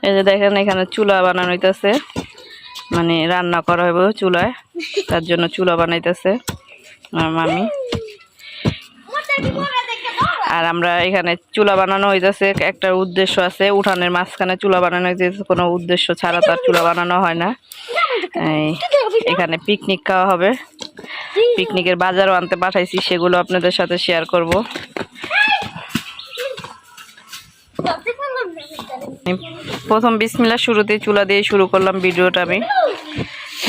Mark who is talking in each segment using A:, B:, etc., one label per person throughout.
A: এই যে দেখেন এখানে চুলা বানানো হইতাছে, মানে রান্না করা হবে চুলায়, তার জন্য চুলা বানাইতেছে আমার মামি। আর আমরা এখানে চুলা বানানো হইতেছে একটা উদ্দেশ্য আছে, উঠানের মাঝখানে চুলা বানানো হইতেছে, কোনো উদ্দেশ্য ছাড়া তার চুলা বানানো হয় না। এখানে পিকনিক খাওয়া হবে, পিকনিকের বাজারও আনতে পাঠাইছি, সেগুলো আপনাদের সাথে শেয়ার করব। প্রথম বিসমিল্লাহ শুরুতেই চুলা দিয়ে শুরু করলাম ভিডিওটা আমি,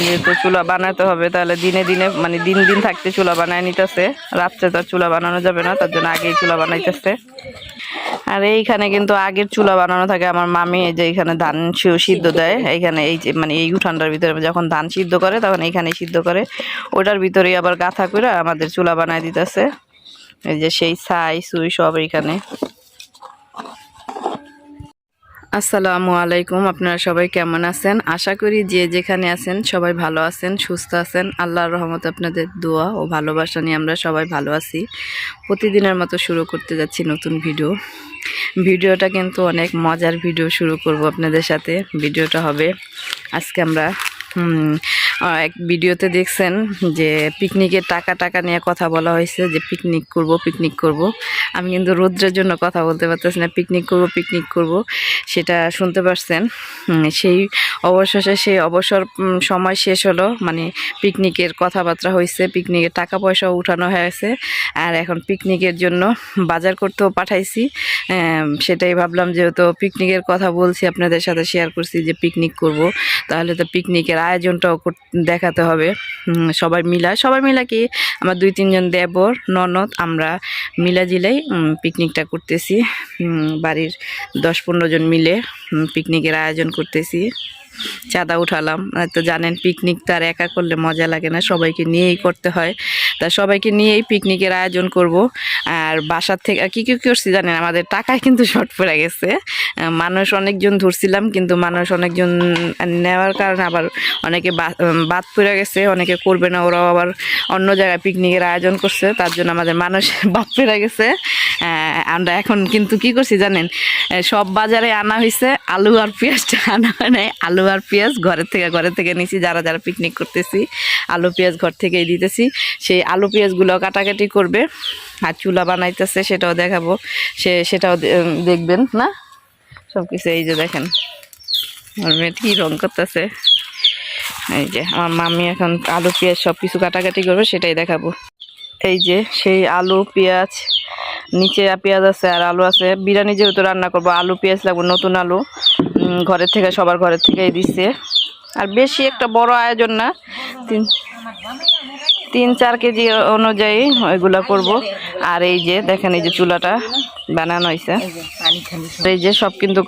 A: যেহেতু চুলা বানাতে হবে তাহলে দিনে দিনে মানে দিন দিন থাকতে চুলা বানায় নিতেছে, রাত্রে তো চুলা বানানো যাবে না, তার জন্য আগেই চুলা বানাইতেছে। আর এইখানে কিন্তু আগের চুলা বানানো থাকে আমার মামি, এই যে এখানে ধান সিদ্ধ দেয়, এইখানে এই যে মানে এই উঠানটার ভিতরে যখন ধান সিদ্ধ করে তখন এইখানে সিদ্ধ করে, ওটার ভিতরেই আবার গাঁথা করে আমাদের চুলা বানায় দিতেছে। এই যে সেই ছাই সুই সব এইখানে। আসসালামু আলাইকুম, আপনারা সবাই কেমন আছেন? আশা করি যে যেখানে আছেন সবাই ভালো আছেন, সুস্থ আছেন। আল্লাহর রহমতে আপনাদের দোয়া ও ভালোবাসা নিয়ে আমরা সবাই ভালো আছি। প্রতিদিনের মতো শুরু করতে যাচ্ছি নতুন ভিডিওটা কিন্তু অনেক মজার ভিডিও শুরু করব আপনাদের সাথে। ভিডিওটা হবে আজকে আমরা এক ভিডিওতে দেখছেন যে পিকনিকের টাকা নিয়ে কথা বলা হয়েছে, যে পিকনিক করব। আমি কিন্তু রৌদ্রের জন্য কথা বলতে পারতেছি না, পিকনিক করব সেটা শুনতে পারছেন। সেই অবশেষে সেই অবসর সময় শেষ হলো, মানে পিকনিকের কথাবার্তা হয়েছে, পিকনিকের টাকা পয়সা উঠানো হয়েছে, আর এখন পিকনিকের জন্য বাজার করতেও পাঠাইছি। সেটাই ভাবলাম, যেহেতু পিকনিকের কথা বলছি আপনাদের সাথে শেয়ার করছি যে পিকনিক করব, তাহলে তো পিকনিকের আয়োজনটাও দেখাতে হবে। সবাই মিলা কি আমার 2-3 জন দেবর ননদ আমরা মিলাজিলাই পিকনিকটা করতেছি, বাড়ির 10-15 জন মিলে পিকনিকের আয়োজন করতেছি। চাঁদা উঠালাম, তো জানেন পিকনিক তো আর একা করলে মজা লাগে না, সবাইকে নিয়েই করতে হয়। তা সবাইকে নিয়েই পিকনিকের আয়োজন করব। আর বাসার থেকে কি করছি জানেন, আমাদের টাকায় কিন্তু শর্ট পড়ে গেছে। মানুষ অনেকজন ধরছিলাম, কিন্তু মানুষ অনেকজন নেওয়ার কারণে আবার অনেকে বাদ পড়ে গেছে, অনেকে করবে না, ওরাও আবার অন্য জায়গায় পিকনিকের আয়োজন করছে, তার জন্য আমাদের মানুষ বাদ পড়ে গেছে। আমরা এখন কিন্তু কি করছি জানেন, সব বাজারে আনা হয়েছে, আলু আর পেঁয়াজটা আনা হয় নাই, আলু আর পেঁয়াজ ঘরের থেকে নিছি, যারা পিকনিক করতেছি আলু পেঁয়াজ ঘর থেকেই দিতেছি। সেই আলু পেঁয়াজগুলো কাটাকাটি করবে, আর চুলা বানাইতেছে সেটাও দেখাবো, সেটাও দেখবেন না সব কিছু। এই যে দেখেন আমার মেয়ে কি রং করতেছে, এই যে আমার মামি এখন আলু পেঁয়াজ সব কিছু কাটাকাটি করবে, সেটাই দেখাবো। এই যে সেই আলু পেঁয়াজ, নিচে পেঁয়াজ আছে আর আলু আছে। বিরিয়ানি যেহেতু রান্না করবো, আলু পেঁয়াজ লাগবে, নতুন আলু সবার ঘরের থেকেই দিচ্ছে। আর বেশি একটা বড় আয়োজন না, 3-4 কেজি অনুযায়ী ওইগুলা করব। আর এই যে দেখেন এই যে চুলাটা বানানো হয়েছে, এই যে সব কিন্তু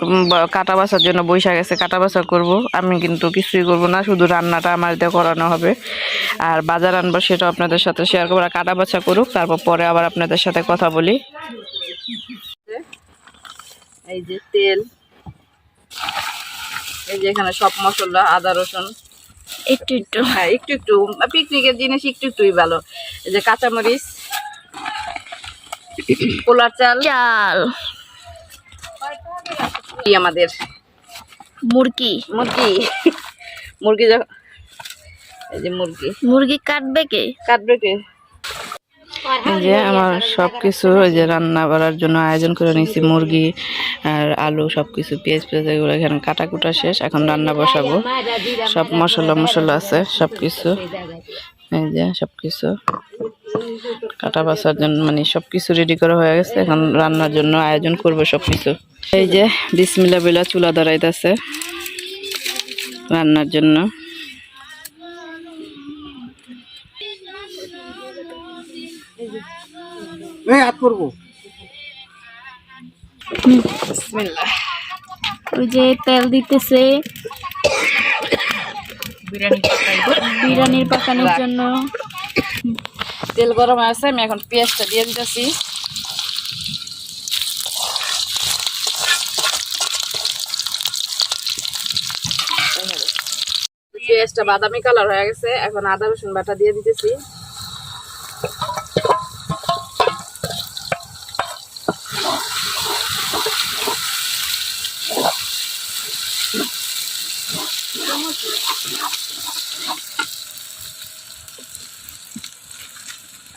A: কাটা বাছার জন্য বৈশা গেছে, কাটা বাছা করবো। আমি কিন্তু কিছুই করবো না, শুধু রান্নাটা আমার দিয়ে করানো হবে, আর বাজার আনবো সেটা আপনাদের সাথে শেয়ার করবো। আর কাটা বাছা করুক, তারপর পরে আবার আপনাদের সাথে কথা বলি। এই যে তেল, এই যে এখানে সব মশলা, আদা রসুন একটু, হ্যাঁ একটু পিকনিকের জিনিস একটুই ভালো। এই যে কাঁচামরিচ, পোলার চাল, আমাদের মুরগি এই যে মুরগি কাটবে কে এই যে আমার সবকিছু ওই যে রান্না করার জন্য আয়োজন করে নিয়েছি, মুরগি আর আলু সবকিছু, পেঁয়াজ এগুলো এখানে কাটাকুটা শেষ, এখন রান্না বসাবো। সব মশলা আছে সবকিছু, এই যে সবকিছু কাটা বাছার জন্য মানে সবকিছু রেডি করা হয়ে গেছে, এখন রান্নার জন্য আয়োজন করবো সবকিছু। এই যে বিসমিল্লাহ বিলা চুলা ধরাইতেছে রান্নার জন্য।
B: ওই যে তেল দিতেছে বিরিয়ানির পাকানোর জন্য।
A: তেল গরম আছে, আমি এখন পেঁয়াজটা দিয়ে দিতেছি। পেঁয়াজটা বাদামি কালার হয়ে গেছে, এখন আদা রসুন বাটা দিয়ে দিতেছি।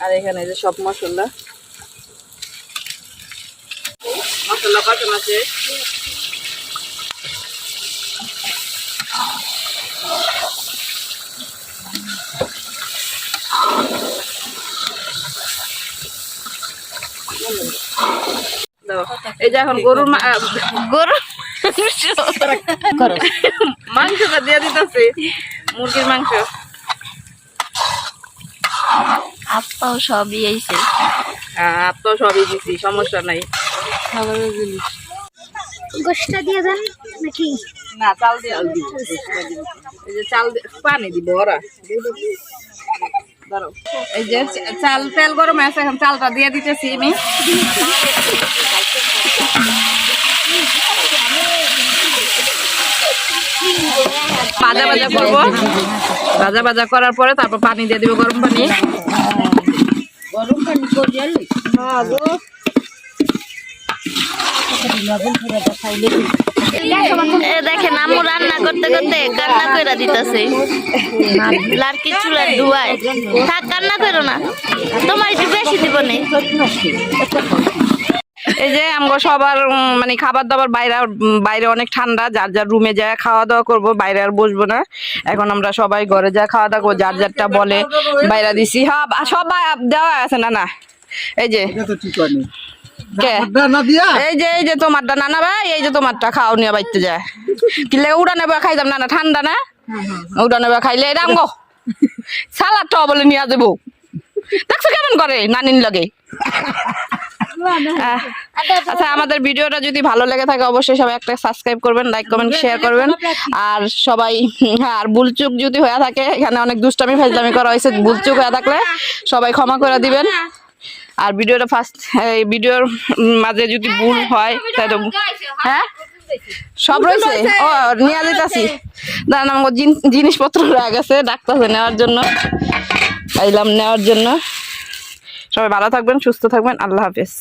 A: আর এখানে যে সব মশলা কষানো আছে। এই যে এখন গরুর মাংসটা দিয়ে দিতেছে, মুরগির মাংস।
B: আপাও সবই আইছে।
A: তো সবই দিছি, সমস্যা নাই।
B: গোশটা দিয়ে দেন নাকি?
A: না, চাল দিয়ে এই যে চাল পানি দিব ওরা। এই যে চাল তেল গরম আছে, এখন চালটা দিয়ে দিতেছি আমি। ভাজা ভাজা করবো, ভাজা ভাজা করার পরে তারপর পানি দিয়ে দিব, গরম পানি।
B: দেখেন আম্মু রান্না করতে করতে কান্না কইরা দিতেছে। লাড়কি চুলার ধোঁয়ায়। থাক, কান্না করো না, তোমার একটু বেশি দিব না।
A: এই যে আমরা সবার মানে খাবার দাবার বাইরে অনেক ঠান্ডা, যার যার রুমে যায় খাওয়া দাওয়া করবো, বাইরে আর বসবো না। এখন আমরা সবাই ঘরে যা খাওয়া দাওয়া করবো, যার যারটা বলে বাইরে দিছি। হ্যাঁ, সবাই দেওয়া আছে। না না, এই যে এই যে তোমারটা নানা ভাই, এই যে তোমারটা খাও নিয়ে বাইতে যায়। কিলে উড়া নেবে খাইতাম না, ঠান্ডা না, উড়া নেবে খাইলে এটা আমগো সালাদটা বলে নিয়ে যাবো। দেখছো কেমন করে নানির লাগে। আচ্ছা, আমাদের ভিডিওটা যদি ভালো লেগে থাকে অবশ্যই সবাই একটা সাবস্ক্রাইব করবেন, লাইক কমেন্ট শেয়ার করবেন। আর সবাই আর ভুলচুক যদি হয়ে থাকে, এখানে অনেক দুষ্টামি ফাজলামি করা হয়েছে, ভুলচুক হয়ে থাকলে সবাই ক্ষমা করে দিবেন। আর ভিডিওটা এই ভিডিওর মাঝে যদি ভুল হয় তাহলে হ্যাঁ সব রয়েছে। ও নিয়ে যেতেছি, দাঁড়ান আমার জিনিসপত্র রয়ে গেছে, ডাক্তারছে নেওয়ার জন্য, আইলাম নেওয়ার জন্য। সবাই ভালো থাকবেন, সুস্থ থাকবেন, আল্লাহ হাফেজ।